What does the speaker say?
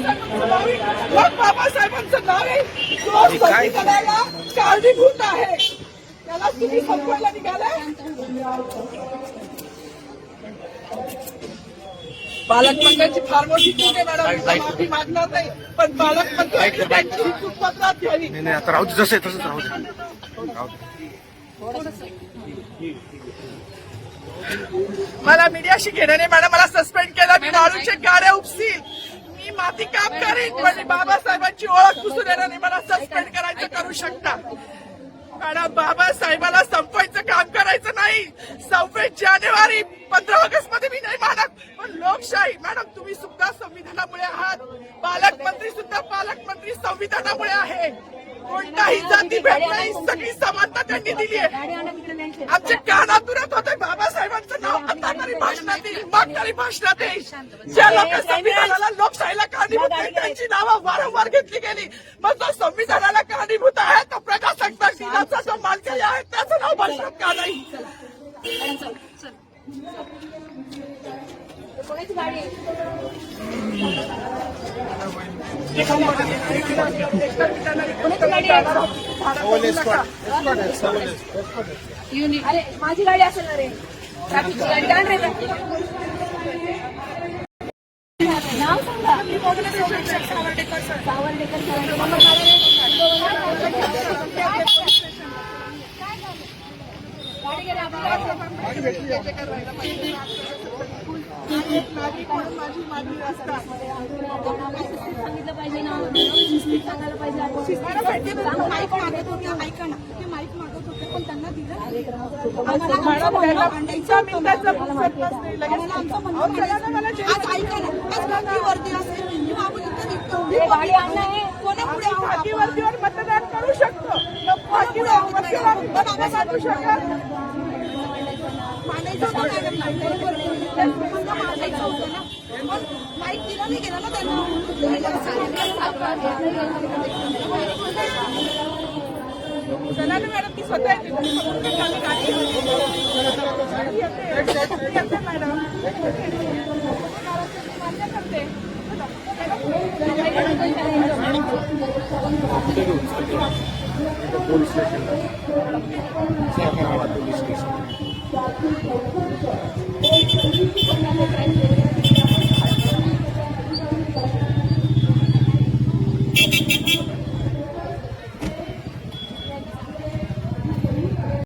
मग बाबासाहेबांचं नाव आहे जो संविधानाला कारणीभूत आहे त्याला तुम्ही संपवायला निघालाय. पालकमंत्र्यांची फार मोठी चूक आहे मॅडम, माफी मागणार नाही, पण पालकमंत्र्यांची त्यांची ही चूक पत्रात घ्यावी. नाही आता राहू दे, जसं आहे तसंच राहू दे. मला मीडियाशी घेणं नाही मॅडम, मला सस्पेंड केलं, मी मारूचे गाड्या उपसील, मी माती काम करीन, पण बाबासाहेबांची ओळख पुसून येणार नाही. मला सस्पेंड करायचं करू शकता मॅडम, बाबासाहेबाला संपवायचं काम करायचं नाही. 26 जानेवारी 15 ऑगस्ट मध्ये मी नाही मानत, पण लोकशाही मॅडम तुम्ही सुद्धा संविधानामुळे आहात, पालकमंत्री सुद्धा पालकमंत्री संविधानामुळे आहे. कोणताही जातीभेद नाही, सगळी समानता त्यांनी दिली आहे. आमच्या कानातुरात होते बाबासाहेबांचं नाव आता तरी भाषणात येईल, मग तरी भाषणात येईल. ज्या लोक संविधानाला लोकशाहीला कारणीभूत आहेत त्यांची नावं वारंवार घेतली गेली, मग जो संविधानाला कारणीभूत आहे तो प्रजासत्ताक दिनाचा जो मानकरी आहे त्याचं नाव भाषणात का नाही. अरे माझी गाडी असेल ना रे, ट्रॅफिकची गाडी का रे. नाव सांगा. सांगितलं पाहिजे ना, सांगायला पाहिजे. माईक मागत होते, ऐका ना, ते माईक मागत होते पण त्यांना दिलं. वरतीवर मतदान करू शकतो, माईक दिलं नाही गेलं ना त्यांना. चला ना मॅडम, ती स्वतः येते मॅडम, मान्य करते. Police station